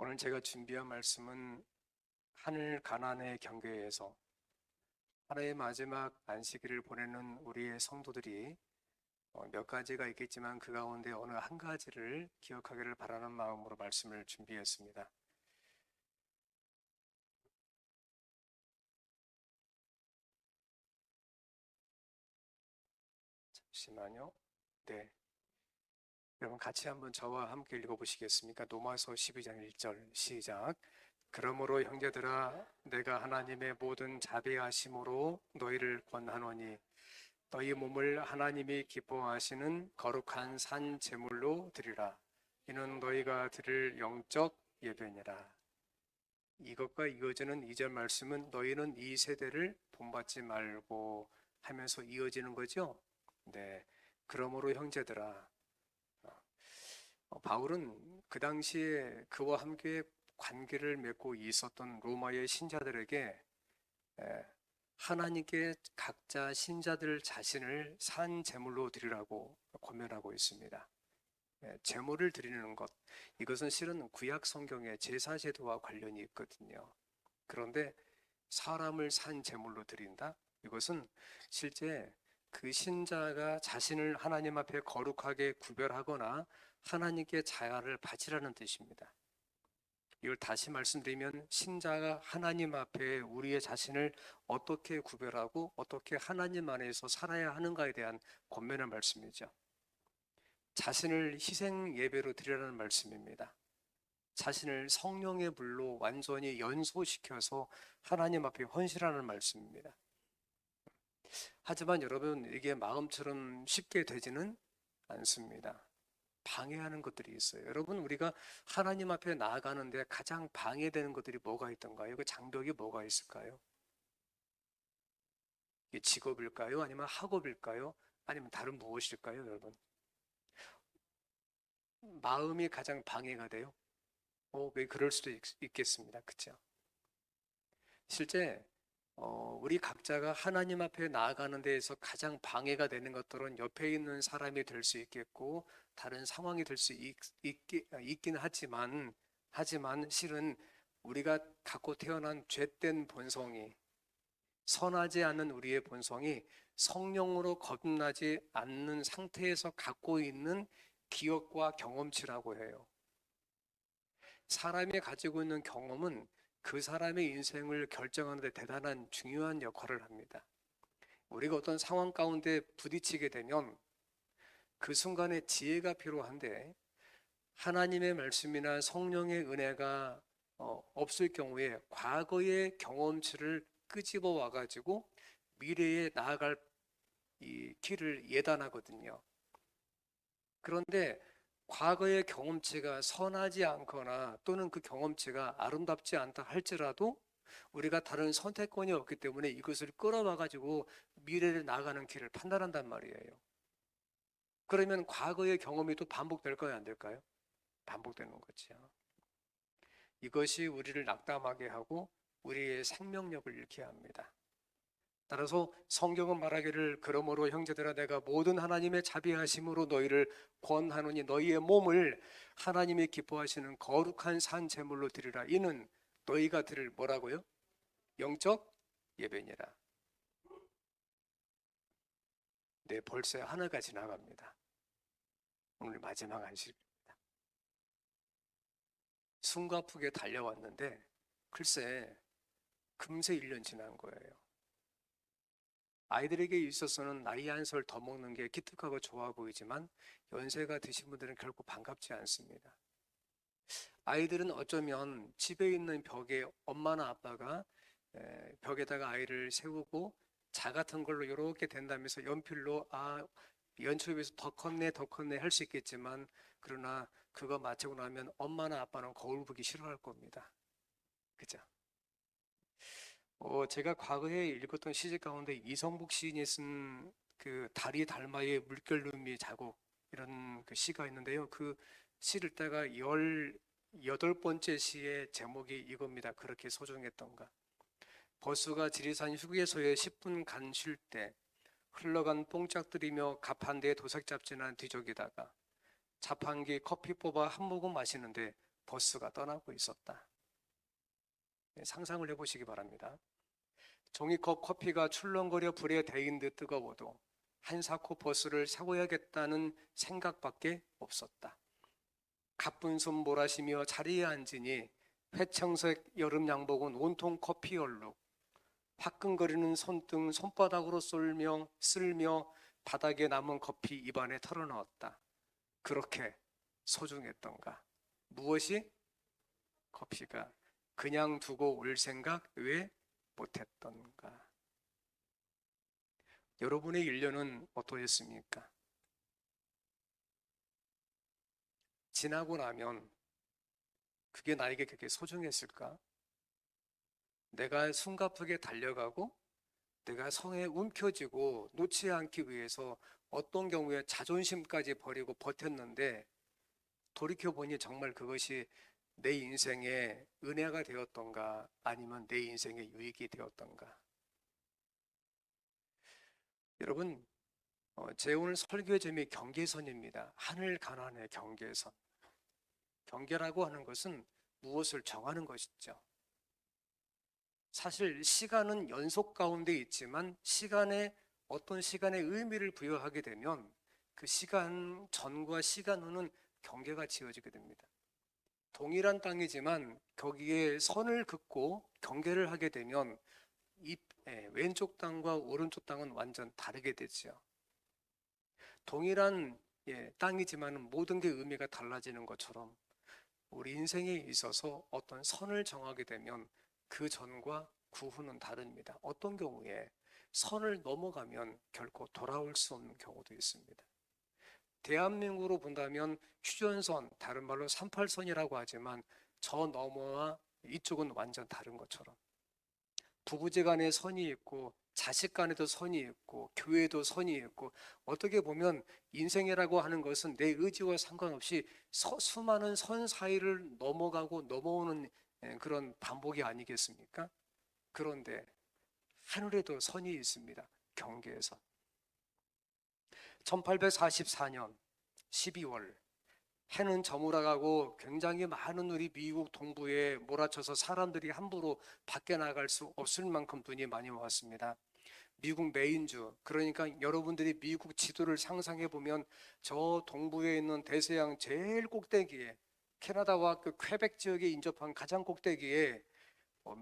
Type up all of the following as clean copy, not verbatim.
오늘 제가 준비한 말씀은 하늘 가나안의 경계에서 하루의 마지막 안식일을 보내는 우리의 성도들이 몇 가지가 있겠지만 그 가운데 어느 한 가지를 기억하기를 바라는 마음으로 말씀을 준비했습니다. 잠시만요. 네. 여러분 같이 한번 저와 함께 읽어보시겠습니까? 로마서 12장 1절 시작. 그러므로 형제들아 내가 하나님의 모든 자비하심으로 너희를 권하노니 너희 몸을 하나님이 기뻐하시는 거룩한 산 제물로 드리라. 이는 너희가 드릴 영적 예배니라. 이것과 이어지는 2절 말씀은 너희는 이 세대를 본받지 말고 하면서 이어지는 거죠. 네. 그러므로 형제들아, 바울은 그 당시에 그와 함께 관계를 맺고 있었던 로마의 신자들에게 하나님께 각자 신자들 자신을 산 제물로 드리라고 권면하고 있습니다. 제물을 드리는 것, 이것은 실은 구약 성경의 제사 제도와 관련이 있거든요. 그런데 사람을 산 제물로 드린다? 이것은 실제 그 신자가 자신을 하나님 앞에 거룩하게 구별하거나 하나님께 자아를 바치라는 뜻입니다. 이걸 다시 말씀드리면 신자가 하나님 앞에 우리의 자신을 어떻게 구별하고 어떻게 하나님 안에서 살아야 하는가에 대한 권면의 말씀이죠. 자신을 희생 예배로 드리라는 말씀입니다. 자신을 성령의 불로 완전히 연소시켜서 하나님 앞에 헌신하는 말씀입니다. 하지만 여러분, 이게 마음처럼 쉽게 되지는 않습니다. 방해하는 것들이 있어요. 여러분, 우리가 하나님 앞에 나아가는데 가장 방해되는 것들이 뭐가 있던가요? 그 장벽이 뭐가 있을까요? 이게 직업일까요? 아니면 학업일까요? 아니면 다른 무엇일까요, 여러분? 마음이 가장 방해가 돼요. 왜 그럴 수도 있겠습니다. 그렇죠? 실제 우리 각자가 하나님 앞에 나아가는 데에서 가장 방해가 되는 것들은 옆에 있는 사람이 될 수 있겠고 다른 상황이 될 수 있긴 하지만 실은 우리가 갖고 태어난 죄된 본성이 선하지 않은 우리의 본성이 성령으로 거듭나지 않는 상태에서 갖고 있는 기억과 경험치라고 해요. 사람이 가지고 있는 경험은 그 사람의 인생을 결정하는 데 대단한 중요한 역할을 합니다. 우리가 어떤 상황 가운데 부딪히게 되면 그 순간에 지혜가 필요한데 하나님의 말씀이나 성령의 은혜가 없을 경우에 과거의 경험치를 끄집어 와가지고 미래에 나아갈 이 길을 예단하거든요. 그런데 과거의 경험치가 선하지 않거나 또는 그 경험치가 아름답지 않다 할지라도 우리가 다른 선택권이 없기 때문에 이것을 끌어와 가지고 미래를 나아가는 길을 판단한단 말이에요. 그러면 과거의 경험이 또 반복될까요, 안 될까요? 반복되는 거죠. 이것이 우리를 낙담하게 하고 우리의 생명력을 잃게 합니다. 따라서 성경은 말하기를 그러므로 형제들아 내가 모든 하나님의 자비하심으로 너희를 권하노니 너희의 몸을 하나님이 기뻐하시는 거룩한 산 제물로 드리라. 이는 너희가 드릴 뭐라고요? 영적 예배니라. 네, 벌써 하나가 지나갑니다. 오늘 마지막 안식입니다. 숨가쁘게 달려왔는데 글쎄 금세 1년 지난 거예요. 아이들에게 있어서는 나이 한 살 더 먹는 게 기특하고 좋아 보이지만 연세가 드신 분들은 결코 반갑지 않습니다. 아이들은 어쩌면 집에 있는 벽에 엄마나 아빠가 벽에다가 아이를 세우고 자 같은 걸로 이렇게 된다면서 연필로 연초에 비해서 더 컸네 더 컸네 할 수 있겠지만 그러나 그거 마치고 나면 엄마나 아빠는 거울 보기 싫어할 겁니다. 그죠? 제가 과거에 읽었던 시집 가운데 이성복 시인이 쓴 그 달이 달마의 물결눈이 자국 이런 그 시가 있는데요. 그 시를 때가 18번째 시의 제목이 이겁니다. 그렇게 소중했던가. 버스가 지리산 휴게소에 10분 간 쉴 때 흘러간 뽕짝들이며 갑판대에 도색 잡지난 뒤적이다가 자판기 커피 뽑아 한 모금 마시는데 버스가 떠나고 있었다. 상상을 해보시기 바랍니다. 종이컵 커피가 출렁거려 불에 데인 듯 뜨거워도 한사코 버스를 사고야겠다는 생각밖에 없었다. 가쁜 손 몰아쉬며 자리에 앉으니 회청색 여름 양복은 온통 커피 얼룩, 화끈거리는 손등 손바닥으로 쓸며 바닥에 남은 커피 입안에 털어넣었다. 그렇게 소중했던가? 무엇이? 커피가. 그냥 두고 올 생각 왜 못했던가? 여러분의 1년은 어떠했습니까? 지나고 나면 그게 나에게 그렇게 소중했을까? 내가 숨가쁘게 달려가고 내가 성에 움켜쥐고 놓지 않기 위해서 어떤 경우에 자존심까지 버리고 버텼는데 돌이켜보니 정말 그것이 내 인생의 은혜가 되었던가 아니면 내 인생의 유익이 되었던가? 여러분, 제 오늘 설교의 제목이 경계선입니다. 하늘 가난의 경계선. 경계라고 하는 것은 무엇을 정하는 것이죠. 사실 시간은 연속 가운데 있지만 시간에 어떤 시간에 의미를 부여하게 되면 그 시간 전과 시간 후는 경계가 지어지게 됩니다. 동일한 땅이지만 거기에 선을 긋고 경계를 하게 되면 왼쪽 땅과 오른쪽 땅은 완전 다르게 되죠. 동일한 땅이지만 모든 게 의미가 달라지는 것처럼 우리 인생에 있어서 어떤 선을 정하게 되면 그 전과 그 후는 다릅니다. 어떤 경우에 선을 넘어가면 결코 돌아올 수 없는 경우도 있습니다. 대한민국으로 본다면 휴전선, 다른 말로 38선이라고 하지만 저 너머와 이쪽은 완전 다른 것처럼 부부지간에 선이 있고 자식 간에도 선이 있고 교회에도 선이 있고 어떻게 보면 인생이라고 하는 것은 내 의지와 상관없이 수많은 선 사이를 넘어가고 넘어오는 그런 반복이 아니겠습니까? 그런데 하늘에도 선이 있습니다. 경계에서 1844년 12월 해는 저물어가고 굉장히 많은 우리 미국 동부에 몰아쳐서 사람들이 함부로 밖에 나갈 수 없을 만큼 눈이 많이 왔습니다. 미국 메인주, 그러니까 여러분들이 미국 지도를 상상해 보면 저 동부에 있는 대서양 제일 꼭대기에 캐나다와 그 퀘벡 지역에 인접한 가장 꼭대기에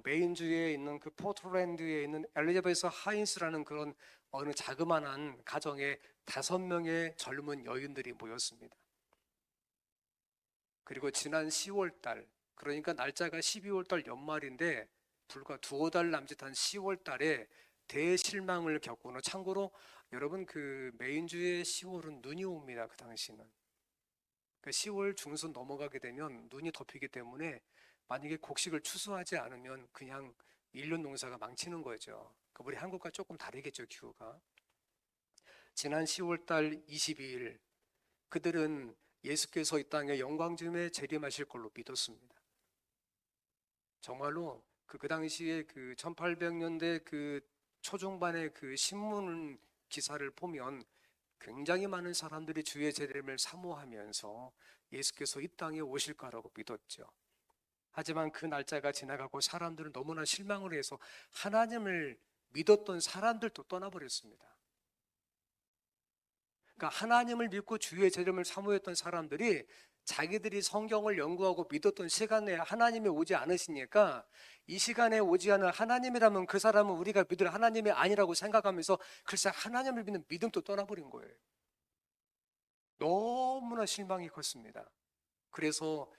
메인주에 있는 그 포틀랜드에 있는 엘리자베스 하인스라는 그런 어느 자그마한 가정에 5명의 젊은 여인들이 모였습니다. 그리고 지난 10월 달, 그러니까 날짜가 12월 달 연말인데 불과 두어 달 남짓한 10월 달에 대실망을 겪고는, 참고로 여러분 그 메인주의 10월은 눈이 옵니다. 그 당시는 그 10월 중순 넘어가게 되면 눈이 덮이기 때문에 만약에 곡식을 추수하지 않으면 그냥 1년 농사가 망치는 거죠. 우리 한국과 조금 다르겠죠, 기후가. 지난 10월 달 22일 그들은 예수께서 이 땅에 영광쯤에 재림하실 걸로 믿었습니다. 정말로 그 당시에 그 1800년대 그 초중반의 그 신문 기사를 보면 굉장히 많은 사람들이 주의 재림을 사모하면서 예수께서 이 땅에 오실 거라고 믿었죠. 하지만 그 날짜가 지나가고 사람들은 너무나 실망을 해서 하나님을 믿었던 사람들도 떠나버렸습니다. 그러니까 하나님을 믿고 주의 재림을 사모했던 사람들이 자기들이 성경을 연구하고 믿었던 시간에 하나님이 오지 않으시니까 이 시간에 오지 않은 하나님이라면 그 사람은 우리가 믿을 하나님이 아니라고 생각하면서 글쎄 하나님을 믿는 믿음도 떠나버린 거예요. 너무나 실망이 컸습니다. 그래서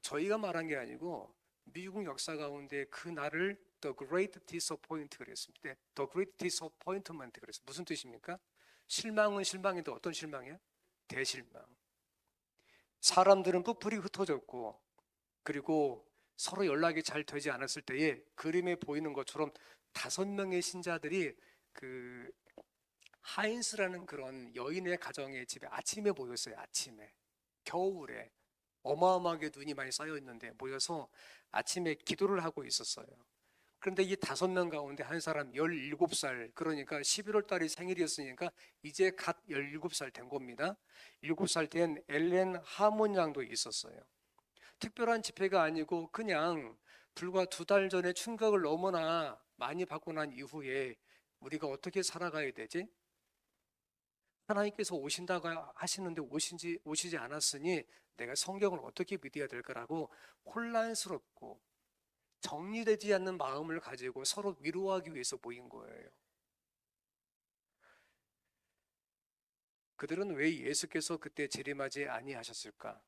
저희가 말한 게 아니고 미국 역사 가운데 그 날을 The Great Disappointment 그랬습니다. The Great Disappointment 그랬어요. 무슨 뜻입니까? 실망은 실망인데 어떤 실망이야? 대실망. 사람들은 뿔뿔이 흩어졌고 그리고 서로 연락이 잘 되지 않았을 때에 그림에 보이는 것처럼 5명의 신자들이 그 하인스라는 그런 여인의 가정의 집에 아침에 모였어요. 아침에 겨울에 어마어마하게 눈이 많이 쌓여 있는데 모여서 아침에 기도를 하고 있었어요. 그런데 이 5명 가운데 한 사람 17살, 그러니까 11월 달이 생일이었으니까 이제 갓 17살 된 겁니다. 7살 된 엘렌 하몬 양도 있었어요. 특별한 집회가 아니고 그냥 불과 2달 전에 충격을 너무나 많이 받고 난 이후에 우리가 어떻게 살아가야 되지? 하나님께서 오신다고 하시는데 오시지 않았으니 내가 성경을 어떻게 믿어야 될까라고 혼란스럽고 정리되지 않는 마음을 가지고 서로 위로하기 위해서 모인 거예요. 그들은 왜 예수께서 그때 재림하지 아니하셨을까?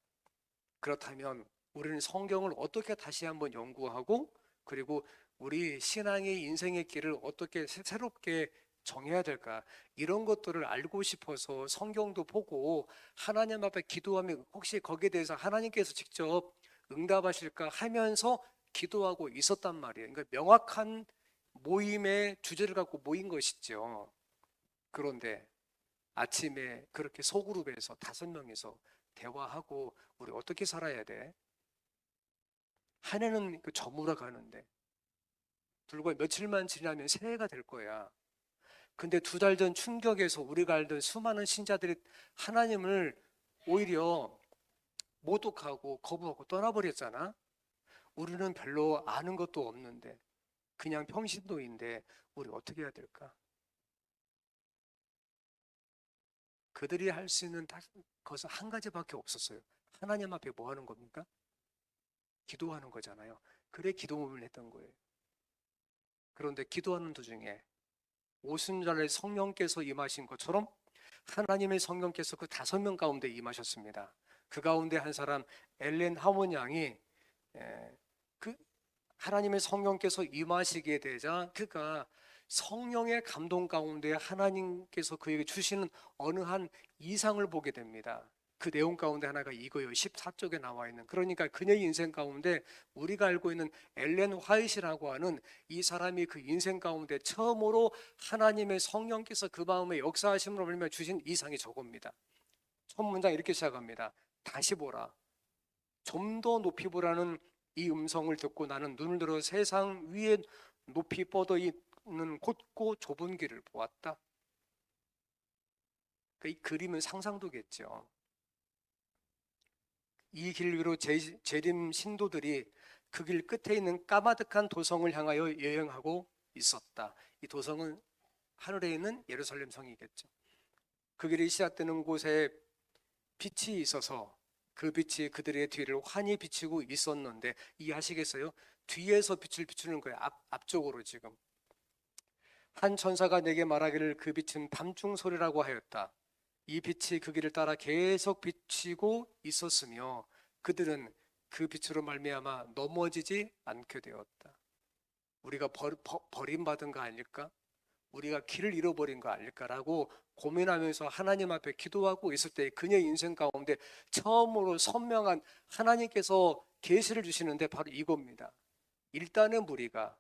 그렇다면 우리는 성경을 어떻게 다시 한번 연구하고 그리고 우리 신앙의 인생의 길을 어떻게 새롭게 정해야 될까? 이런 것들을 알고 싶어서 성경도 보고 하나님 앞에 기도하면 혹시 거기에 대해서 하나님께서 직접 응답하실까 하면서 기도하고 있었단 말이에요. 그러니까 명확한 모임의 주제를 갖고 모인 것이죠. 그런데 아침에 그렇게 소그룹에서 5명이서 대화하고 우리 어떻게 살아야 돼? 한 해는 그 저물어 가는데 불과 며칠만 지나면 새해가 될 거야. 근데 2달 전 충격에서 우리가 알던 수많은 신자들이 하나님을 오히려 모독하고 거부하고 떠나버렸잖아. 우리는 별로 아는 것도 없는데 그냥 평신도인데 우리 어떻게 해야 될까? 그들이 할 수 있는 것은 한 가지밖에 없었어요. 하나님 앞에 뭐 하는 겁니까? 기도하는 거잖아요. 그래 기도 모임을 했던 거예요. 그런데 기도하는 도중에 오순절에 성령께서 임하신 것처럼 하나님의 성령께서 그 5명 가운데 임하셨습니다. 그 가운데 한 사람 엘렌 하원 양이 그 하나님의 성령께서 임하시게 되자 그가 성령의 감동 가운데 하나님께서 그에게 주시는 어느 한 이상을 보게 됩니다. 그 내용 가운데 하나가 이거예요. 14쪽에 나와 있는. 그러니까 그녀의 인생 가운데 우리가 알고 있는 엘렌 화이트라고 하는 이 사람이 그 인생 가운데 처음으로 하나님의 성령께서 그 마음에 역사하심으로 말미암아 주신 이상이 저겁니다. 첫 문장 이렇게 시작합니다. 다시 보라. 좀 더 높이 보라는 이 음성을 듣고 나는 눈을 들어 세상 위에 높이 뻗어 있는 곧고 좁은 길을 보았다. 이 그림은 상상도겠죠. 이 길 위로 재림 신도들이 그 길 끝에 있는 까마득한 도성을 향하여 여행하고 있었다. 이 도성은 하늘에 있는 예루살렘 성이겠죠. 그 길이 시작되는 곳에 빛이 있어서 그 빛이 그들의 뒤를 환히 비치고 있었는데 이해하시겠어요? 뒤에서 빛을 비추는 거예요. 앞쪽으로 지금. 한 천사가 내게 말하기를 그 빛은 밤중 소리라고 하였다. 이 빛이 그 길을 따라 계속 비치고 있었으며 그들은 그 빛으로 말미암아 넘어지지 않게 되었다. 우리가 버림받은 거 아닐까? 우리가 길을 잃어버린 거 아닐까라고 고민하면서 하나님 앞에 기도하고 있을 때 그녀의 인생 가운데 처음으로 선명한 하나님께서 계시를 주시는데 바로 이겁니다. 일단은 우리가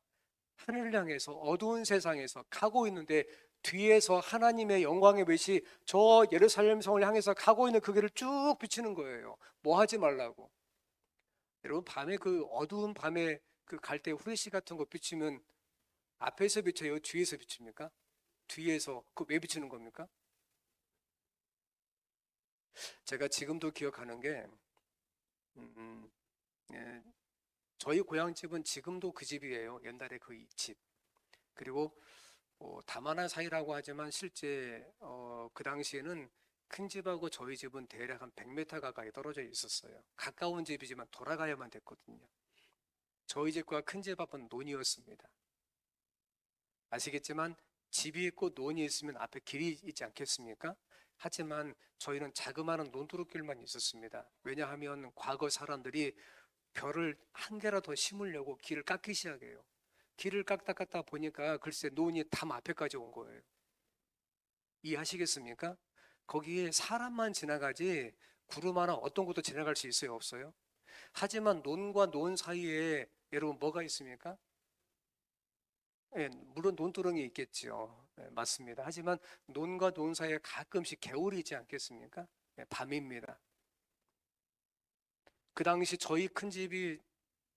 하늘을 향해서 어두운 세상에서 가고 있는데 뒤에서 하나님의 영광의 빛이 저 예루살렘 성을 향해서 가고 있는 그 길을 쭉 비치는 거예요. 뭐 하지 말라고. 여러분 밤에 그 어두운 밤에 그 갈대 후레쉬 같은 거 비치면 앞에서 비쳐요? 뒤에서 비칩니까? 뒤에서. 그 왜 비치는 겁니까? 제가 지금도 기억하는 게 예, 저희 고향집은 지금도 그 집이에요. 옛날에 그 집. 그리고 다만한 사이라고 하지만 실제 그 당시에는 큰 집하고 저희 집은 대략 한 100m 가까이 떨어져 있었어요. 가까운 집이지만 돌아가야만 됐거든요. 저희 집과 큰 집 앞은 논이었습니다. 아시겠지만 집이 있고 논이 있으면 앞에 길이 있지 않겠습니까? 하지만 저희는 자그마한 논두렁길만 있었습니다. 왜냐하면 과거 사람들이 벼를 한 개라도 심으려고 길을 깎기 시작해요. 길을 깎다 보니까 글쎄 논이 담 앞에까지 온 거예요. 이해하시겠습니까? 거기에 사람만 지나가지 구름 하나 어떤 것도 지나갈 수 있어요? 없어요? 하지만 논과 논 사이에 여러분 뭐가 있습니까? 예, 물론 논두렁이 있겠죠. 예, 맞습니다. 하지만 논과 논 사이에 가끔씩 개울이 있지 않겠습니까? 예, 밤입니다. 그 당시 저희 큰 집이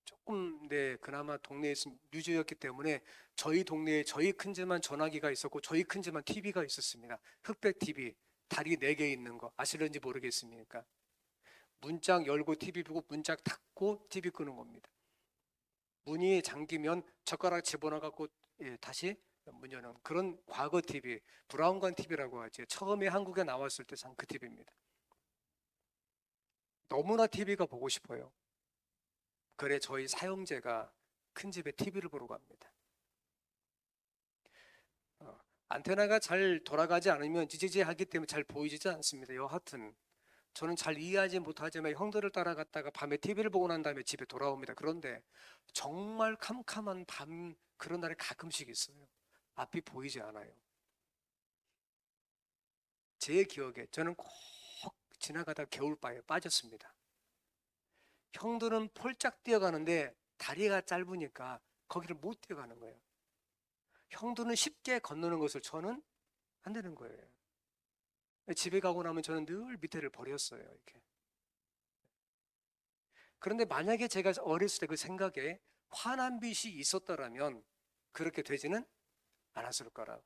조금 그나마 동네에 유주였기 때문에 저희 동네에 저희 큰 집만 전화기가 있었고 저희 큰 집만 TV가 있었습니다. 흑백 TV 다리 4개 있는 거 아시는지 모르겠습니까? 문짝 열고 TV 보고 문짝 닫고 TV 끄는 겁니다. 문이 잠기면 젓가락 집어넣어 갖고 다시 문 여는 그런 과거 TV, 브라운관 TV라고 하죠. 처음에 한국에 나왔을 때 산 그 TV입니다. 너무나 TV가 보고 싶어요. 그래 저희 사형제가 큰 집에 TV를 보러 갑니다. 안테나가 잘 돌아가지 않으면 지지지하기 때문에 잘 보이지 않습니다. 여하튼 저는 잘 이해하지 못하지만 형들을 따라갔다가 밤에 TV를 보고 난 다음에 집에 돌아옵니다. 그런데 정말 캄캄한 밤 그런 날에 가끔씩 있어요. 앞이 보이지 않아요. 제 기억에 저는 꼭 지나가다 겨울바에 빠졌습니다. 형들은 폴짝 뛰어가는데 다리가 짧으니까 거기를 못 뛰어가는 거예요. 형들은 쉽게 건너는 것을 저는 안 되는 거예요. 집에 가고 나면 저는 늘 밑에를 버렸어요. 이렇게. 그런데 만약에 제가 어렸을 때 그 생각에 환한 빛이 있었더라면 그렇게 되지는 않았을 거라고.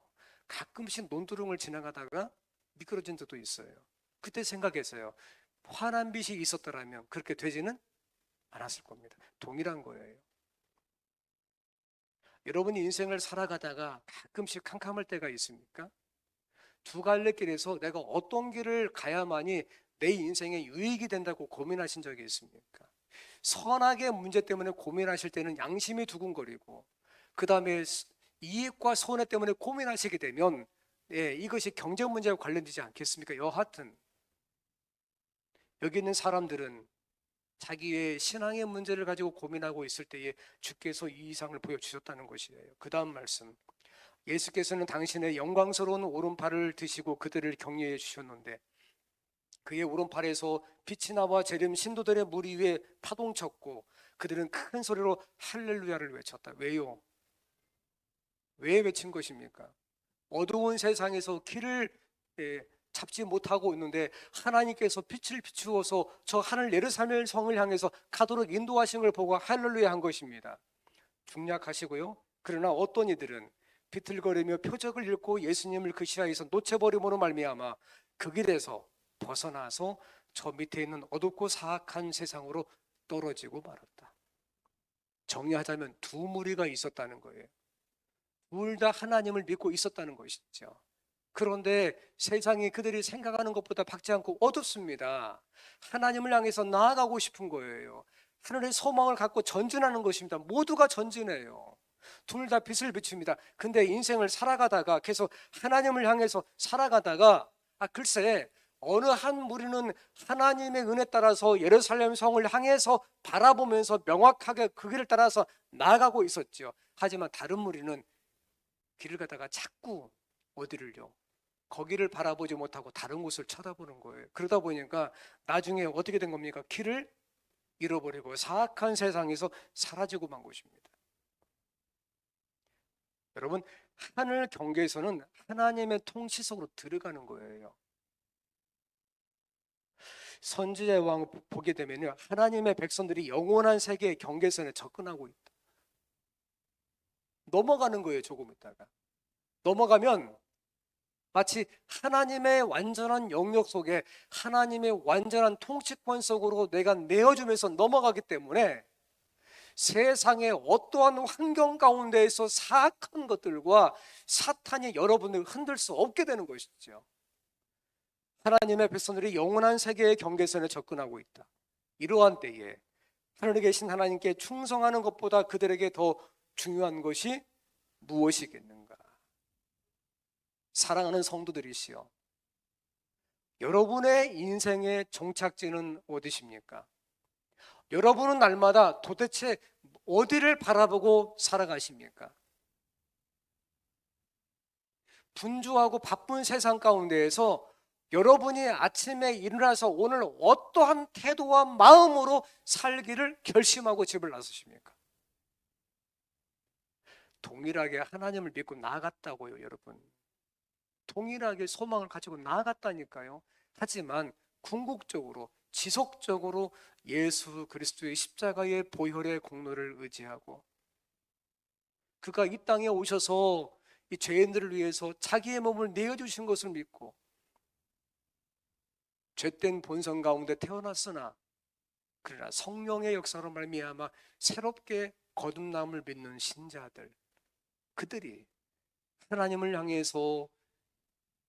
가끔씩 논두렁을 지나가다가 미끄러진 적도 있어요. 그때 생각했어요. 환한 빛이 있었더라면 그렇게 되지는 않았을 겁니다. 동일한 거예요. 여러분이 인생을 살아가다가 가끔씩 캄캄할 때가 있습니까? 두 갈래 길에서 내가 어떤 길을 가야만이 내 인생에 유익이 된다고 고민하신 적이 있습니까? 선악의 문제 때문에 고민하실 때는 양심이 두근거리고 그 다음에 이익과 손해 때문에 고민하시게 되면 이것이 경제 문제와 관련되지 않겠습니까? 여하튼 여기 있는 사람들은 자기의 신앙의 문제를 가지고 고민하고 있을 때에 주께서 이 이상을 보여주셨다는 것이에요. 그 다음 말씀, 예수께서는 당신의 영광스러운 오른팔을 드시고 그들을 격려해 주셨는데 그의 오른팔에서 빛이 나와 재림 신도들의 무리 위에 파동쳤고 그들은 큰 소리로 할렐루야를 외쳤다. 왜요? 왜 외친 것입니까? 어두운 세상에서 길을 잡지 못하고 있는데 하나님께서 빛을 비추어서 저 하늘 예루살렘 성을 향해서 가도록 인도하신 걸 보고 할렐루야 한 것입니다. 중략하시고요. 그러나 어떤 이들은 비틀거리며 표적을 잃고 예수님을 그 시야에서 놓쳐버림으로 말미암아 그 길에서 벗어나서 저 밑에 있는 어둡고 사악한 세상으로 떨어지고 말았다. 정리하자면 두 무리가 있었다는 거예요. 둘 다 하나님을 믿고 있었다는 것이죠. 그런데 세상이 그들이 생각하는 것보다 밝지 않고 어둡습니다. 하나님을 향해서 나아가고 싶은 거예요. 하늘의 소망을 갖고 전진하는 것입니다. 모두가 전진해요. 둘 다 빛을 비춥니다. 근데 인생을 살아가다가 계속 하나님을 향해서 살아가다가 글쎄 어느 한 무리는 하나님의 은혜 따라서 예루살렘 성을 향해서 바라보면서 명확하게 그 길을 따라서 나아가고 있었죠. 하지만 다른 무리는 길을 가다가 자꾸 어디를요? 거기를 바라보지 못하고 다른 곳을 쳐다보는 거예요. 그러다 보니까 나중에 어떻게 된 겁니까? 길을 잃어버리고 사악한 세상에서 사라지고 만 것입니다. 여러분, 하늘 경계에서는 하나님의 통치 속으로 들어가는 거예요. 선지자의 왕을 보게 되면 하나님의 백성들이 영원한 세계의 경계선에 접근하고 있다. 넘어가는 거예요. 조금 있다가 넘어가면 마치 하나님의 완전한 영역 속에 하나님의 완전한 통치권 속으로 내가 내어주면서 넘어가기 때문에 세상의 어떠한 환경 가운데에서 사악한 것들과 사탄이 여러분을 흔들 수 없게 되는 것이죠. 하나님의 백성들이 영원한 세계의 경계선에 접근하고 있다. 이러한 때에 하늘에 계신 하나님께 충성하는 것보다 그들에게 더 중요한 것이 무엇이겠는가? 사랑하는 성도들이시여, 여러분의 인생의 종착지는 어디십니까? 여러분은 날마다 도대체 어디를 바라보고 살아가십니까? 분주하고 바쁜 세상 가운데에서 여러분이 아침에 일어나서 오늘 어떠한 태도와 마음으로 살기를 결심하고 집을 나서십니까? 동일하게 하나님을 믿고 나아갔다고요, 여러분. 동일하게 소망을 가지고 나아갔다니까요. 하지만 궁극적으로 지속적으로 예수 그리스도의 십자가의 보혈의 공로를 의지하고 그가 이 땅에 오셔서 이 죄인들을 위해서 자기의 몸을 내어주신 것을 믿고 죄된 본성 가운데 태어났으나 그러나 성령의 역사로 말미암아 새롭게 거듭남을 믿는 신자들, 그들이 하나님을 향해서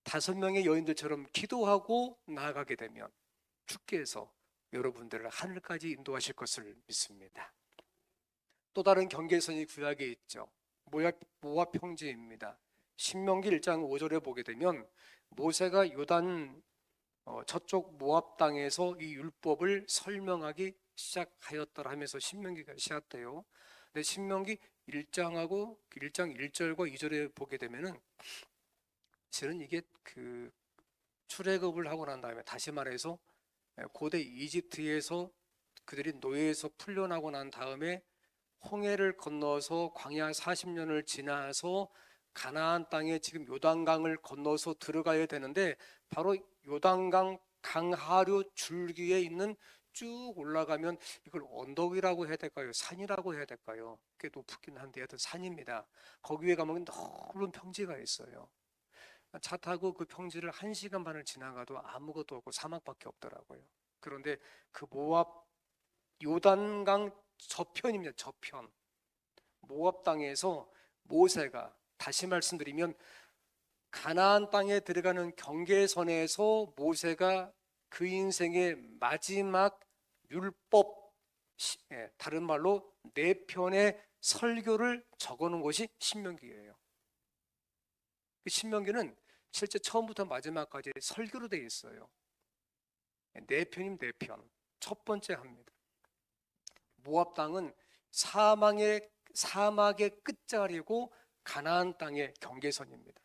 5명의 여인들처럼 기도하고 나아가게 되면 주께서 여러분들을 하늘까지 인도하실 것을 믿습니다. 또 다른 경계선이 구약에 있죠. 모압 평지입니다. 신명기 1장 5절에 보게 되면 모세가 요단 저쪽 모압 땅에서 이 율법을 설명하기 시작하였더라 하면서 신명기가 시작돼요. 근데 신명기 1장하고 1장 1절과 2절에 보게 되면은 실은 이게 그 출애굽을 하고 난 다음에, 다시 말해서 고대 이집트에서 그들이 노예에서 풀려나고 난 다음에 홍해를 건너서 광야 40년을 지나서 가나안 땅에 지금 요단강을 건너서 들어가야 되는데, 바로 요단강 강하류 줄기에 있는 쭉 올라가면, 이걸 언덕이라고 해야 될까요? 산이라고 해야 될까요? 꽤 높긴 한데 하여튼 산입니다. 거기 위에 가면 넓은 평지가 있어요. 차 타고 그 평지를 1시간 반을 지나가도 아무것도 없고 사막밖에 없더라고요. 그런데 그 모압 요단강 저편입니다. 저편. 모압 땅에서 모세가, 다시 말씀드리면 가나안 땅에 들어가는 경계선에서 모세가 그 인생의 마지막 율법, 다른 말로 4편의 설교를 적어놓은 것이 신명기예요. 신명기는 실제 처음부터 마지막까지 설교로 되어 있어요. 4편이면 4편. 첫 번째 합니다. 모압 땅은 사막의 끝자리고 가나안 땅의 경계선입니다.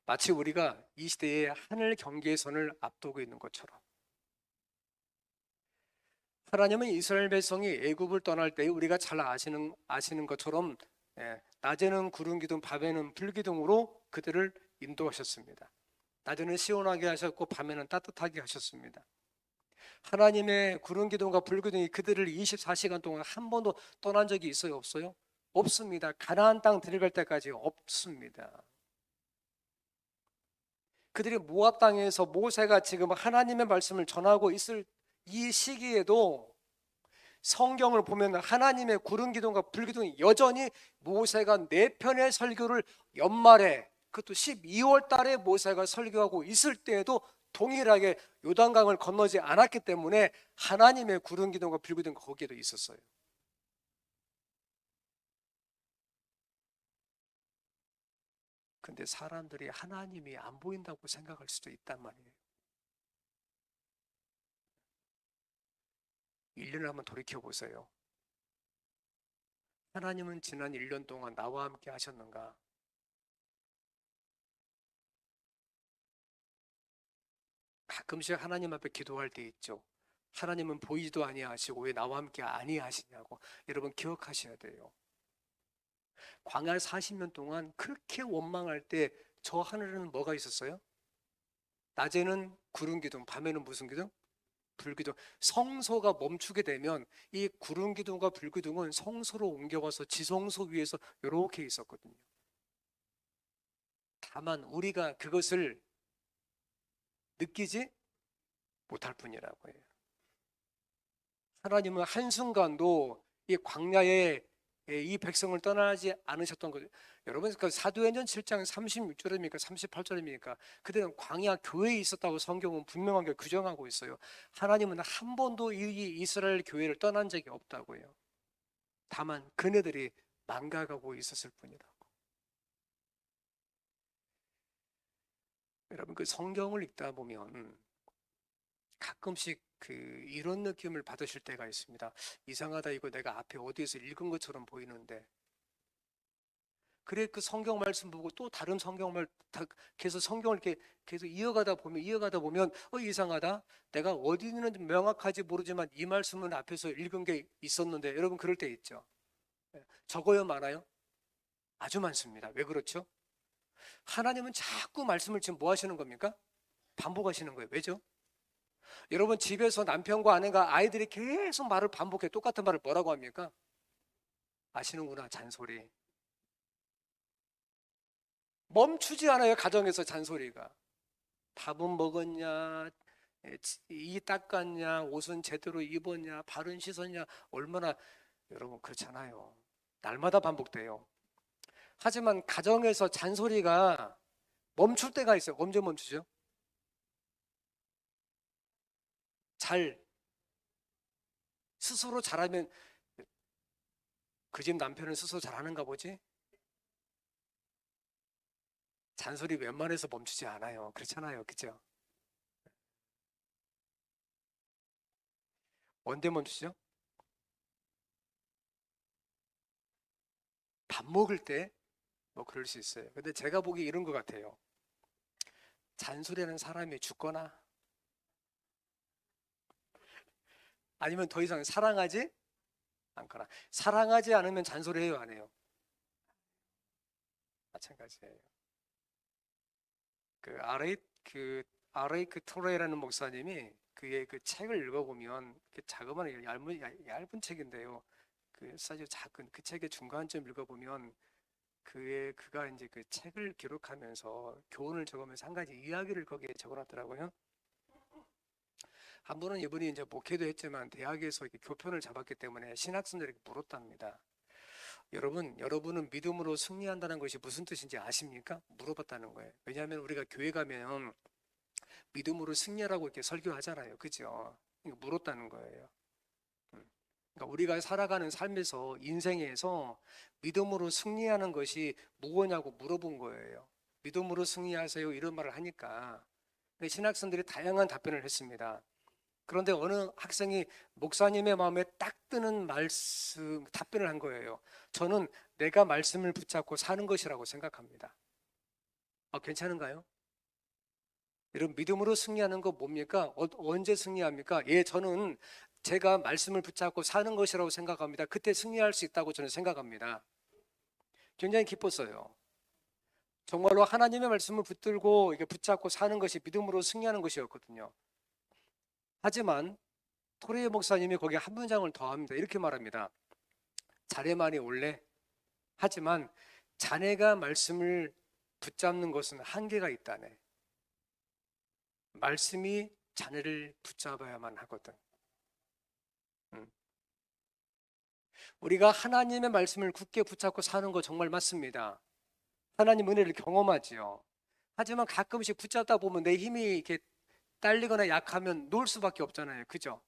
마치 우리가 이 시대의 하늘 경계선을 앞두고 있는 것처럼, 하나님은 이스라엘 백성이 애굽을 떠날 때 우리가 잘 아시는 것처럼 낮에는 구름 기둥, 밤에는 불 기둥으로 그들을 인도하셨습니다. 낮에는 시원하게 하셨고 밤에는 따뜻하게 하셨습니다. 하나님의 구름 기둥과 불 기둥이 그들을 24시간 동안 한 번도 떠난 적이 있어요, 없어요? 없습니다. 가나안 땅 들어갈 때까지 없습니다. 그들이 모압 땅에서 모세가 지금 하나님의 말씀을 전하고 있을 이 시기에도 성경을 보면 하나님의 구름 기둥과 불 기둥이 여전히, 모세가 4편의 설교를 연말에, 그것도 12월 달에 모세가 설교하고 있을 때에도 동일하게 요단강을 건너지 않았기 때문에 하나님의 구름 기둥과 불 기둥이 거기에도 있었어요. 근데 사람들이 하나님이 안 보인다고 생각할 수도 있단 말이에요. 1년을 한번 돌이켜 보세요. 하나님은 지난 1년 동안 나와 함께 하셨는가? 가끔씩 하나님 앞에 기도할 때 있죠. 하나님은 보이지도 아니하시고 왜 나와 함께 아니하시냐고. 여러분 기억하셔야 돼요. 광야 40년 동안 그렇게 원망할 때 저 하늘에는 뭐가 있었어요? 낮에는 구름 기둥, 밤에는 무슨 기둥? 불 기둥. 성소가 멈추게 되면 이 구름 기둥과 불 기둥은 성소로 옮겨와서 지성소 위에서 이렇게 있었거든요. 다만 우리가 그것을 느끼지 못할 뿐이라고 해요. 하나님은 한순간도 이 광야에 이 백성을 떠나지 않으셨던 거죠. 여러분, 그 사도행전 7장 36절입니까 38절입니까? 그들은 광야 교회에 있었다고 성경은 분명하게 규정하고 있어요. 하나님은 한 번도 이 이스라엘 교회를 떠난 적이 없다고요. 다만 그네들이 망가가고 있었을 뿐이라고. 여러분, 그 성경을 읽다 보면 가끔씩 이런 느낌을 받으실 때가 있습니다. 이상하다, 이거 내가 앞에 어디에서 읽은 것처럼 보이는데. 그래, 그 성경 말씀 보고 또 다른 성경 계속 성경을 이렇게 계속 이어가다 보면 이상하다, 내가 어디 있는지 명확하지 모르지만 이 말씀은 앞에서 읽은 게 있었는데. 여러분 그럴 때 있죠. 적어요, 많아요? 아주 많습니다. 왜 그렇죠? 하나님은 자꾸 말씀을 지금 뭐 하시는 겁니까? 반복하시는 거예요. 왜죠? 여러분 집에서 남편과 아내가, 아이들이 계속 말을 반복해. 똑같은 말을 뭐라고 합니까? 아시는구나, 잔소리. 멈추지 않아요, 가정에서 잔소리가. 밥은 먹었냐, 이 닦았냐, 옷은 제대로 입었냐, 발은 씻었냐, 얼마나, 여러분 그렇잖아요. 날마다 반복돼요. 하지만 가정에서 잔소리가 멈출 때가 있어요. 언제 멈추죠? 잘 스스로 잘하면 그 집 남편은 스스로 잘하는가 보지? 잔소리 웬만해서 멈추지 않아요. 그렇잖아요. 그죠? 언제 멈추죠? 밥 먹을 때? 뭐 그럴 수 있어요. 근데 제가 보기 이런 것 같아요. 잔소리하는 사람이 죽거나 아니면 더 이상 사랑하지 않거나. 사랑하지 않으면 잔소리해요, 안 해요? 마찬가지예요. 그 아레이크 토레라는 목사님이 그의 그 책을 읽어보면 그 자그마한 얇은 책인데요. 그 사실 작은 그 책의 중간쯤 읽어보면 그가 이제 그 책을 기록하면서 교훈을 적으면서 한 가지 이야기를 거기에 적어놨더라고요. 한 번은 이분이 이제 목회도 했지만 대학에서 이렇게 교편을 잡았기 때문에 신학생들에게 물었답니다. 여러분은 믿음으로 승리한다는 것이 무슨 뜻인지 아십니까? 물어봤다는 거예요. 왜냐하면 우리가 교회 가면 믿음으로 승리하라고 이렇게 설교하잖아요. 그죠? 이거 물었다는 거예요. 그러니까 우리가 살아가는 삶에서 인생에서 믿음으로 승리하는 것이 무엇냐고 물어본 거예요. 믿음으로 승리하세요 이런 말을 하니까 신학생들이 다양한 답변을 했습니다. 그런데 어느 학생이 목사님의 마음에 딱 드는 말씀 답변을 한 거예요. 저는 내가 말씀을 붙잡고 사는 것이라고 생각합니다. 괜찮은가요? 여러분 믿음으로 승리하는 거 뭡니까? 언제 승리합니까? 예, 저는 제가 말씀을 붙잡고 사는 것이라고 생각합니다. 그때 승리할 수 있다고 저는 생각합니다. 굉장히 기뻤어요. 정말로 하나님의 말씀을 붙들고 이게 붙잡고 사는 것이 믿음으로 승리하는 것이었거든요. 하지만 토레이 목사님이 거기에 한 문장을 더합니다. 이렇게 말합니다. 자네만이 올래? 하지만 자네가 말씀을 붙잡는 것은 한계가 있다네. 말씀이 자네를 붙잡아야만 하거든. 우리가 하나님의 말씀을 굳게 붙잡고 사는 거 정말 맞습니다. 하나님 은혜를 경험하지요. 하지만 가끔씩 붙잡다 보면 내 힘이 이렇게 딸리거나 약하면 놓을 수밖에 없잖아요. 그죠?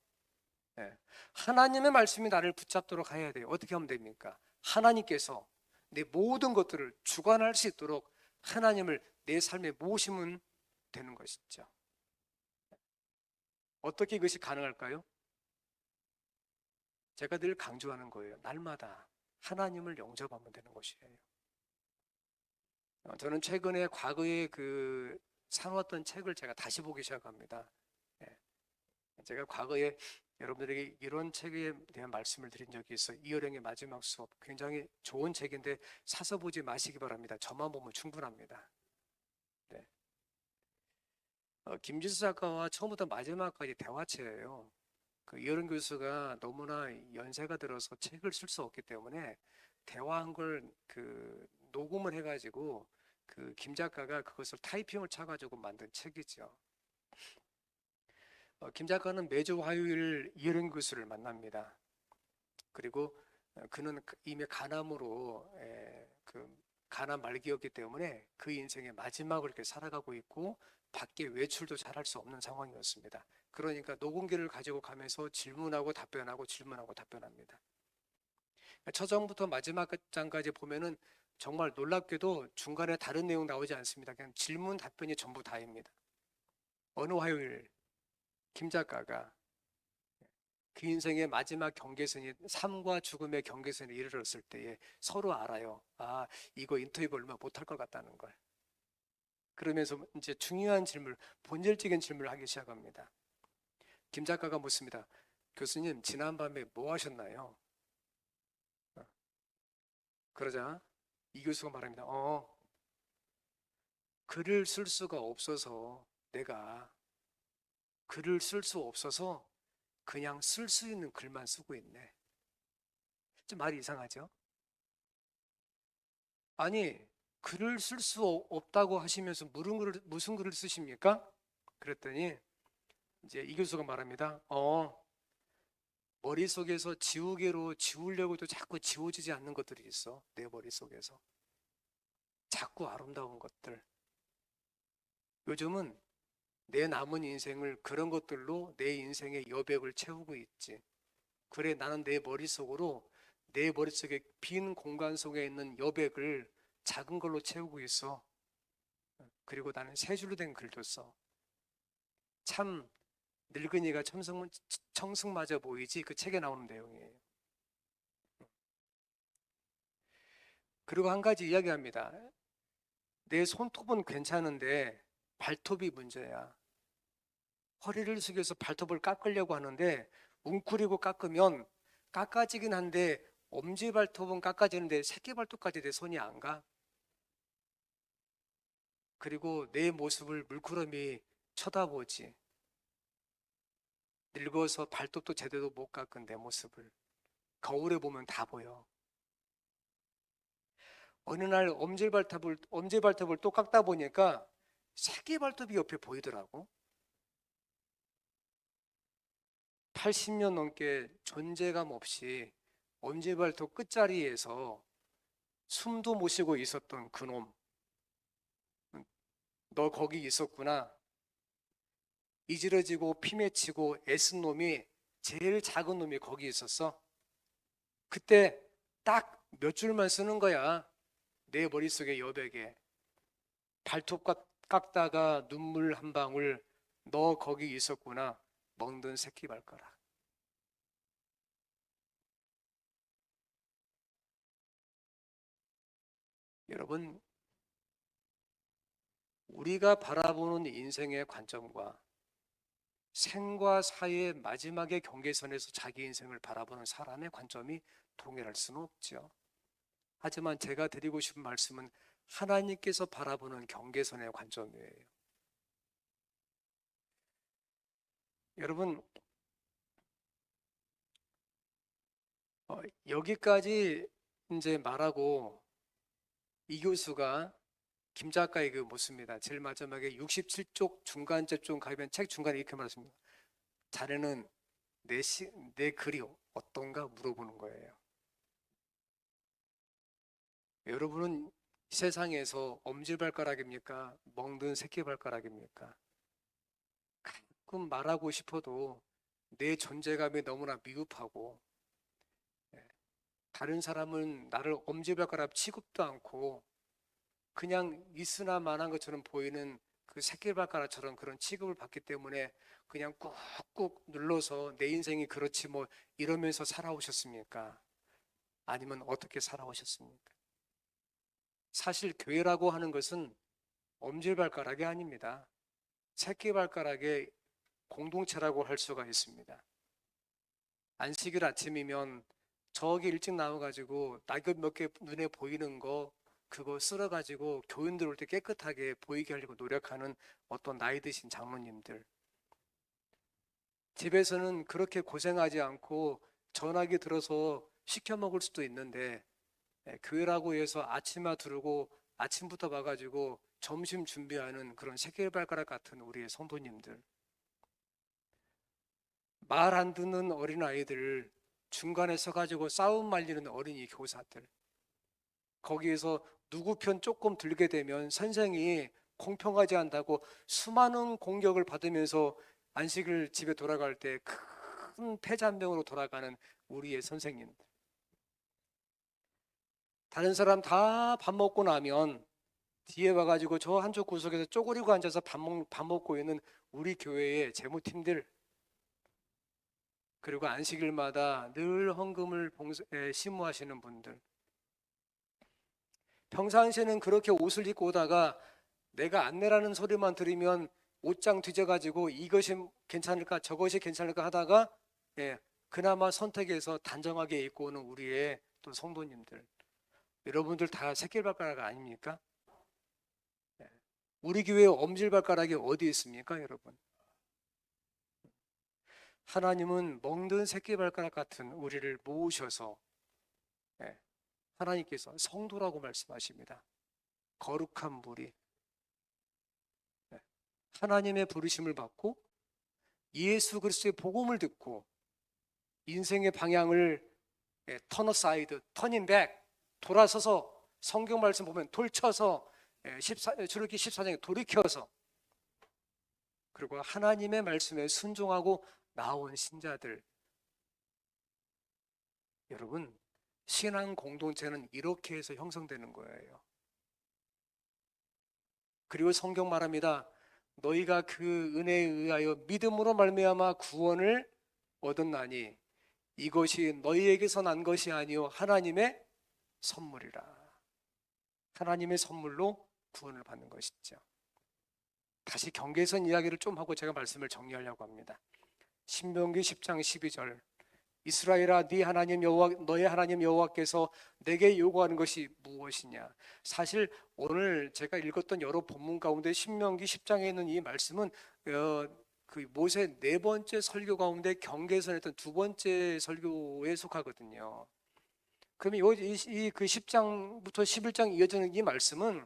네. 하나님의 말씀이 나를 붙잡도록 해야 돼요. 어떻게 하면 됩니까? 하나님께서 내 모든 것들을 주관할 수 있도록 하나님을 내 삶에 모시면 되는 것이죠. 어떻게 그것이 가능할까요? 제가 늘 강조하는 거예요. 날마다 하나님을 영접하면 되는 것이에요. 저는 최근에 과거에 그 사놓았던 책을 제가 다시 보기 시작합니다. 예. 제가 과거에 여러분들에게 이런 책에 대한 말씀을 드린 적이 있어요. 이어령의 마지막 수업. 굉장히 좋은 책인데 사서 보지 마시기 바랍니다. 저만 보면 충분합니다. 네. 김지수 작가와 처음부터 마지막까지 대화체예요. 그 이어령 교수가 너무나 연세가 들어서 책을 쓸 수 없기 때문에 대화한 걸 그 녹음을 해가지고 그 김 작가가 그것을 타이핑을 쳐가지고 만든 책이죠. 김 작가는 매주 화요일 이어령 교수를 만납니다. 그리고 그는 이미 간암으로 그 간암 말기였기 때문에 그 인생의 마지막을 이렇게 살아가고 있고 밖에 외출도 잘 할 수 없는 상황이었습니다. 그러니까 녹음기를 가지고 가면서 질문하고 답변하고 질문하고 답변합니다. 첫 장부터 마지막 장까지 보면은 정말 놀랍게도 중간에 다른 내용 나오지 않습니다. 그냥 질문 답변이 전부 다입니다. 어느 화요일 김 작가가 그 인생의 마지막 경계선이 삶과 죽음의 경계선에 이르렀을 때에 서로 알아요. 이거 인터뷰 얼마 못할 것 같다는 걸. 그러면서 이제 중요한 질문, 본질적인 질문을 하기 시작합니다. 김 작가가 묻습니다. 교수님, 지난밤에 뭐 하셨나요? 그러자 이 교수가 말합니다. 글을 쓸 수가 없어서 내가 글을 쓸 수 없어서 그냥 쓸 수 있는 글만 쓰고 있네. 좀 말이 이상하죠? 아니, 글을 쓸 수 없다고 하시면서 무슨 글을 쓰십니까? 그랬더니 이제 이 교수가 말합니다. 머릿속에서 지우개로 지우려고 해도 자꾸 지워지지 않는 것들이 있어. 내 머릿속에서. 자꾸 아름다운 것들. 요즘은 내 남은 인생을 그런 것들로 내 인생의 여백을 채우고 있지. 그래, 나는 내 머릿속으로 내 머릿속에 빈 공간 속에 있는 여백을 작은 걸로 채우고 있어. 그리고 나는 세 줄로 된 글도 써. 참 늙은이가 청승맞아 보이지? 그 책에 나오는 내용이에요. 그리고 한 가지 이야기합니다. 내 손톱은 괜찮은데 발톱이 문제야. 허리를 숙여서 발톱을 깎으려고 하는데 웅크리고 깎으면 깎아지긴 한데 엄지발톱은 깎아지는데 새끼발톱까지 내 손이 안 가. 그리고 내 모습을 물끄러미 쳐다보지. 늙어서 발톱도 제대로 못 깎은 내 모습을 거울에 보면 다 보여. 어느 날 엄지발톱을 또 깎다 보니까 새끼발톱이 옆에 보이더라고. 80년 넘게 존재감 없이 엄지발톱 끝자리에서 숨도 못 쉬고 있었던 그놈. 너 거기 있었구나. 이지러지고 피 맺히고 애쓴 놈이 제일 작은 놈이 거기 있었어. 그때 딱 몇 줄만 쓰는 거야. 내 머릿속에 여백에. 발톱 깎다가 눈물 한 방울. 너 거기 있었구나. 멍든 새끼 발가락. 여러분, 우리가 바라보는 인생의 관점과 생과 사의 마지막의 경계선에서 자기 인생을 바라보는 사람의 관점이 동일할 수는 없죠. 하지만 제가 드리고 싶은 말씀은 하나님께서 바라보는 경계선의 관점이에요. 여러분, 여기까지 이제 말하고 이 교수가 김 작가에게 묻습니다. 제일 마지막에 67쪽 중간쯤 가면 책 중간에 이렇게 말했습니다. 자네는 내 글이 어떤가 물어보는 거예요. 여러분은 세상에서 엄지발가락입니까? 멍든 새끼발가락입니까? 가끔 말하고 싶어도 내 존재감이 너무나 미흡하고 다른 사람은 나를 엄지발가락 취급도 않고 그냥 있으나 마나한 것처럼 보이는 그 새끼발가락처럼 그런 취급을 받기 때문에 그냥 꾹꾹 눌러서 내 인생이 그렇지 뭐 이러면서 살아오셨습니까? 아니면 어떻게 살아오셨습니까? 사실 교회라고 하는 것은 엄지발가락이 아닙니다. 새끼발가락의 공동체라고 할 수가 있습니다. 안식일 아침이면 저기 일찍 나와가지고 낙엽 몇 개 눈에 보이는 거 그거 쓸어가지고 교인들 올 때 깨끗하게 보이게 하려고 노력하는 어떤 나이 드신 장로님들, 집에서는 그렇게 고생하지 않고 전화기 들어서 시켜 먹을 수도 있는데 교회라고 해서 아침마 두르고 아침부터 와가지고 점심 준비하는 그런 새끼발가락 같은 우리의 성도님들, 말 안 듣는 어린아이들 중간에 서가지고 싸움 말리는 어린이 교사들, 거기에서 누구 편 조금 들게 되면 선생이 공평하지 않다고 수많은 공격을 받으면서 안식을 집에 돌아갈 때 큰 패잔병으로 돌아가는 우리의 선생님들, 다른 사람 다 밥 먹고 나면 뒤에 와가지고 저 한쪽 구석에서 쪼그리고 앉아서 밥 먹고 있는 우리 교회의 재무팀들, 그리고 안식일마다 늘 헌금을 심무하시는 분들, 평상시에는 그렇게 옷을 입고 오다가 내가 안내라는 소리만 들으면 옷장 뒤져가지고 이것이 괜찮을까 저것이 괜찮을까 하다가 그나마 선택해서 단정하게 입고 오는 우리의 또 성도님들, 여러분들 다 새끼발가락 아닙니까? 우리 교회 엄지발가락이 어디 있습니까, 여러분? 하나님은 멍든 새끼발가락 같은 우리를 모으셔서 하나님께서 성도라고 말씀하십니다. 거룩한 무리, 하나님의 부르심을 받고 예수 그리스도의 복음을 듣고 인생의 방향을 turn aside, turning back, 돌아서서 성경 말씀 보면 돌쳐서 출애굽기 14장에 돌이켜서 그리고 하나님의 말씀에 순종하고 나온 신자들, 여러분 신앙 공동체는 이렇게 해서 형성되는 거예요. 그리고 성경 말합니다. 너희가 그 은혜에 의하여 믿음으로 말미암아 구원을 얻었나니 이것이 너희에게서 난 것이 아니요 하나님의 선물이라. 하나님의 선물로 구원을 받는 것이죠. 다시 경계선 이야기를 좀 하고 제가 말씀을 정리하려고 합니다. 신명기 10장 12절 이스라엘아 네 하나님 여호와 너의 하나님 여호와께서 내게 요구하는 것이 무엇이냐. 사실 오늘 제가 읽었던 여러 본문 가운데 신명기 10장에 있는 이 말씀은 그 모세 네 번째 설교 가운데 경계선에 있던 두 번째 설교에 속하거든요. 그러면 그 10장부터 11장 이어지는 이 말씀은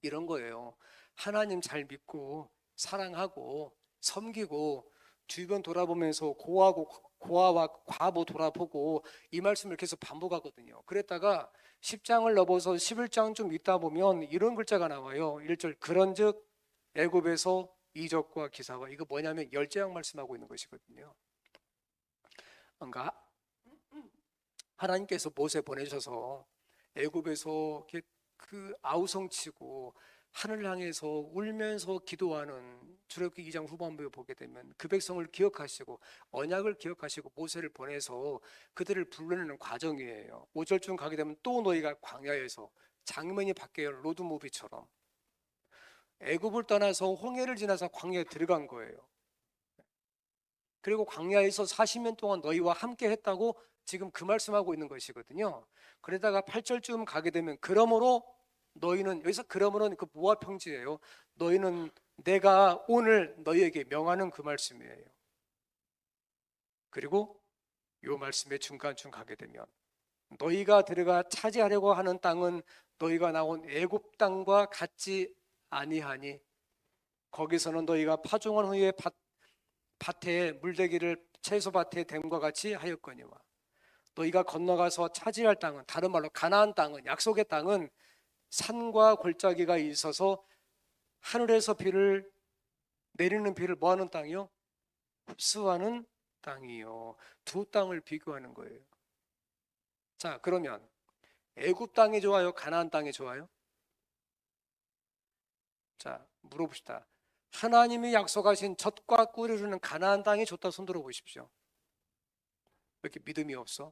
이런 거예요. 하나님 잘 믿고 사랑하고 섬기고 주변 돌아보면서 고아와 과부 돌아보고 이 말씀을 계속 반복하거든요. 그랬다가 10장을 넘어서 11장 좀 있다 보면 이런 글자가 나와요. 1절 그런즉 애굽에서 이적과 기사와, 이거 뭐냐면 열재앙 말씀하고 있는 것이거든요. 그러니까 하나님께서 모세 보내셔서 애굽에서 그 아우성치고 하늘 향해서 울면서 기도하는 출애굽기 2장 후반부에 보게 되면 그 백성을 기억하시고 언약을 기억하시고 모세를 보내서 그들을 불러내는 과정이에요. 5절쯤 가게 되면 또 너희가 광야에서 장면이 바뀌어요. 로드무비처럼 애굽을 떠나서 홍해를 지나서 광야에 들어간 거예요. 그리고 광야에서 40년 동안 너희와 함께 했다고 지금 그 말씀하고 있는 것이거든요. 그러다가 8절쯤 가게 되면 그러므로 너희는, 여기서 그러므로는 그 모압 평지예요. 너희는 내가 오늘 너희에게 명하는 그 말씀이에요. 그리고 이 말씀의 중간쯤 가게 되면 너희가 들어가 차지하려고 하는 땅은 너희가 나온 애굽 땅과 같지 아니하니 거기서는 너희가 파종한 후에 밭에 물대기를 채소밭에 댐과 같이 하였거니와 너희가 건너가서 차지할 땅은, 다른 말로 가나안 땅은, 약속의 땅은 산과 골짜기가 있어서 하늘에서 비를 내리는 비를 뭐하는 땅이요? 흡수하는 땅이요. 두 땅을 비교하는 거예요. 자, 그러면 애굽 땅이 좋아요? 가나안 땅이 좋아요? 자, 물어봅시다. 하나님이 약속하신 젖과 꿀이 흐르는 가나안 땅이 좋다 손 들어 보십시오. 왜 이렇게 믿음이 없어?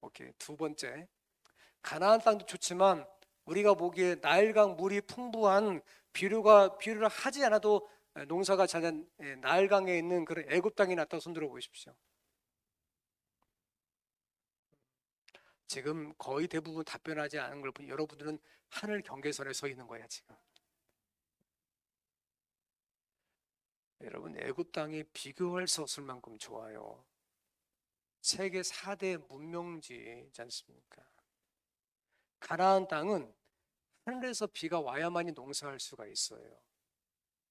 오케이. 두 번째, 가나안 땅도 좋지만 우리가 보기에 나일강 물이 풍부한 비료를 하지 않아도 농사가 잘된 나일강에 있는 그런 애굽 땅이 낫다 손 들어 보십시오. 지금 거의 대부분 답변하지 않은 걸 보니 여러분들은 하늘 경계선에 서 있는 거야 지금. 여러분 애굽 땅이 비교할 수 없을 만큼 좋아요. 세계 4대 문명지지 않습니까? 가나안 땅은 하늘에서 비가 와야만이 농사할 수가 있어요.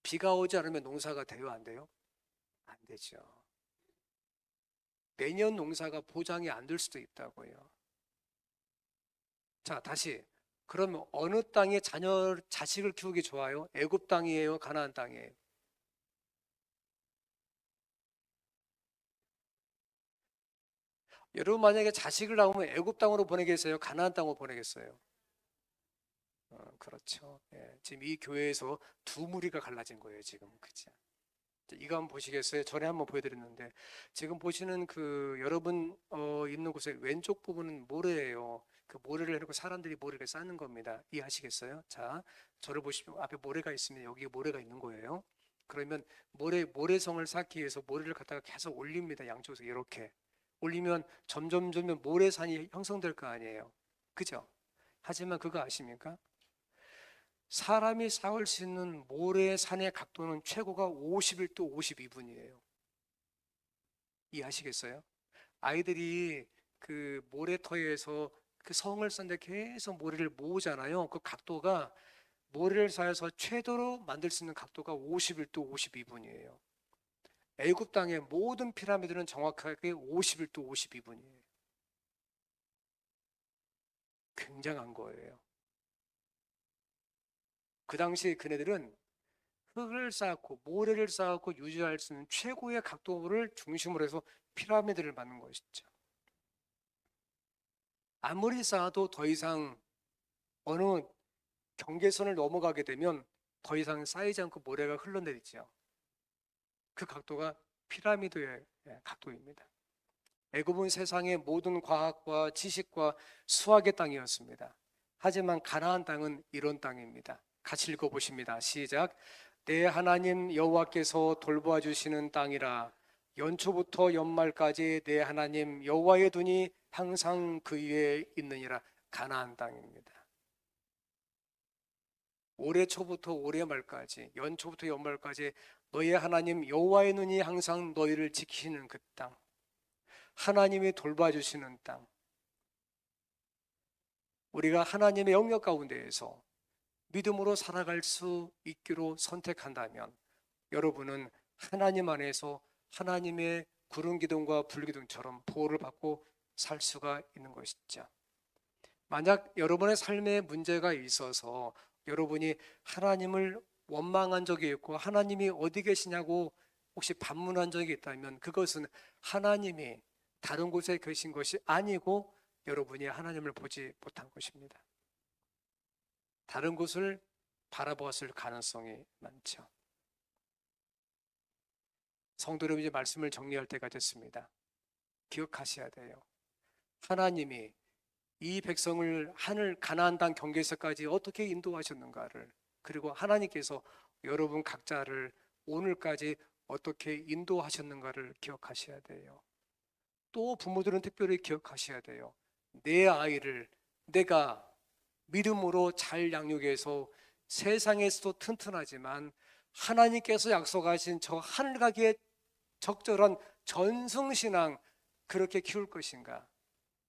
비가 오지 않으면 농사가 돼요, 안 돼요? 안 되죠. 내년 농사가 보장이 안 될 수도 있다고요. 자, 다시. 그러면 어느 땅에 자식을 키우기 좋아요? 애굽 땅이에요, 가나안 땅이에요? 여러분 만약에 자식을 낳으면 애굽 땅으로 보내겠어요? 가나안 땅으로 보내겠어요? 그렇죠. 예, 지금 이 교회에서 두 무리가 갈라진 거예요, 지금. 그죠? 이거 한번 보시겠어요? 전에 한번 보여드렸는데 지금 보시는 그 여러분 있는 곳의 왼쪽 부분은 모래예요. 그 모래를 해놓고 사람들이 모래를 쌓는 겁니다. 이해하시겠어요? 자, 저를 보시면 앞에 모래가 있으면 여기에 모래가 있는 거예요. 그러면 모래성을 쌓기 위해서 모래를 갖다가 계속 올립니다. 양쪽에서 이렇게 올리면 점점 모래산이 형성될 거 아니에요. 그죠? 하지만 그거 아십니까? 사람이 쌓을 수 있는 모래산의 각도는 최고가 51도 52분이에요. 이해하시겠어요? 아이들이 그 모래터에서 그 성을 쌓는데 계속 모래를 모으잖아요. 그 각도가 모래를 쌓아서 최대로 만들 수 있는 각도가 51도 52분이에요. 애굽 땅의 모든 피라미드는 정확하게 51도 52분이에요. 굉장한 거예요. 그 당시 그네들은 흙을 쌓고 모래를 쌓고 유지할 수 있는 최고의 각도를 중심으로 해서 피라미드를 만든 것이죠. 아무리 쌓아도 더 이상 어느 경계선을 넘어가게 되면 더 이상 쌓이지 않고 모래가 흘러내리죠. 그 각도가 피라미드의 각도입니다. 애굽은 세상의 모든 과학과 지식과 수학의 땅이었습니다. 하지만 가나안 땅은 이런 땅입니다. 같이 읽어보십니다. 시작. 내 하나님 여호와께서 돌보아 주시는 땅이라. 연초부터 연말까지 내 하나님 여호와의 눈이 항상 그 위에 있느니라. 가나안 땅입니다. 올해 초부터 올해 말까지, 연초부터 연말까지 너의 하나님 여호와의 눈이 항상 너희를 지키시는 그 땅, 하나님이 돌봐주시는 땅, 우리가 하나님의 영역 가운데에서 믿음으로 살아갈 수 있기로 선택한다면 여러분은 하나님 안에서 하나님의 구름 기둥과 불 기둥처럼 보호를 받고 살 수가 있는 것이죠. 만약 여러분의 삶에 문제가 있어서 여러분이 하나님을 원망한 적이 있고 하나님이 어디 계시냐고 혹시 반문한 적이 있다면 그것은 하나님이 다른 곳에 계신 것이 아니고 여러분이 하나님을 보지 못한 것입니다. 다른 곳을 바라보았을 가능성이 많죠. 성도 여러분, 이제 말씀을 정리할 때가 됐습니다. 기억하셔야 돼요. 하나님이 이 백성을 하늘 가나안 땅 경계에서까지 어떻게 인도하셨는가를, 그리고 하나님께서 여러분 각자를 오늘까지 어떻게 인도하셨는가를 기억하셔야 돼요. 또 부모들은 특별히 기억하셔야 돼요. 내 아이를 내가 믿음으로 잘 양육해서 세상에서도 튼튼하지만 하나님께서 약속하신 저 하늘 가기에 적절한 전승신앙 그렇게 키울 것인가?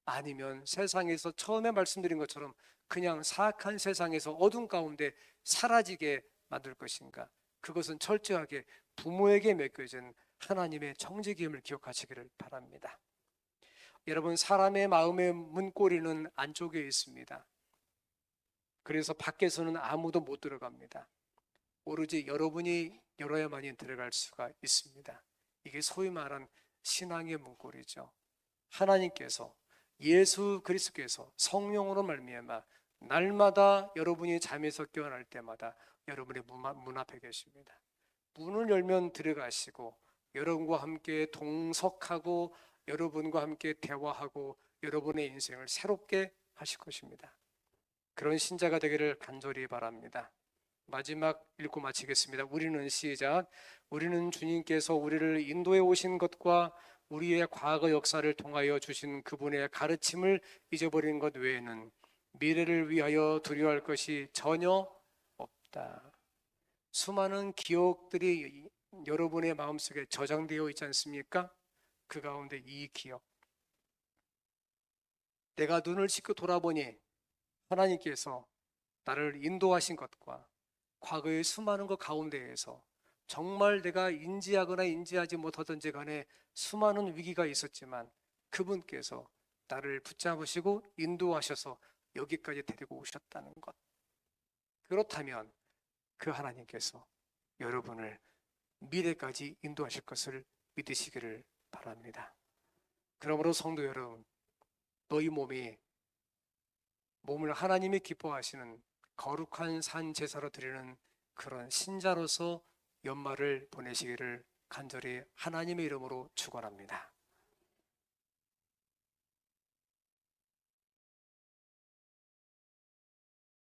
아니면 세상에서 처음에 말씀드린 것처럼 그냥 사악한 세상에서 어둠 가운데 사라지게 만들 것인가? 그것은 철저하게 부모에게 맡겨진 하나님의 청지기임을 기억하시기를 바랍니다. 여러분, 사람의 마음의 문고리는 안쪽에 있습니다. 그래서 밖에서는 아무도 못 들어갑니다. 오로지 여러분이 열어야만이 들어갈 수가 있습니다. 이게 소위 말한 신앙의 문고리죠. 하나님께서 예수 그리스도께서 성령으로 말미암아 날마다 여러분이 잠에서 깨어날 때마다 여러분의 문 앞에 계십니다. 문을 열면 들어가시고 여러분과 함께 동석하고 여러분과 함께 대화하고 여러분의 인생을 새롭게 하실 것입니다. 그런 신자가 되기를 간절히 바랍니다. 마지막 읽고 마치겠습니다. 우리는 시작. 우리는 주님께서 우리를 인도해 오신 것과 우리의 과거 역사를 통하여 주신 그분의 가르침을 잊어버린 것 외에는 미래를 위하여 두려워할 것이 전혀 없다. 수많은 기억들이 여러분의 마음속에 저장되어 있지 않습니까? 그 가운데 이 기억, 내가 눈을 씻고 돌아보니 하나님께서 나를 인도하신 것과 과거의 수많은 것 가운데에서 정말 내가 인지하거나 인지하지 못하던지 간에 수많은 위기가 있었지만 그분께서 나를 붙잡으시고 인도하셔서 여기까지 데리고 오셨다는 것. 그렇다면 그 하나님께서 여러분을 미래까지 인도하실 것을 믿으시기를 바랍니다. 그러므로 성도 여러분, 너희 몸을 하나님이 기뻐하시는 거룩한 산 제사로 드리는 그런 신자로서 연말을 보내시기를 간절히 하나님의 이름으로 축원합니다.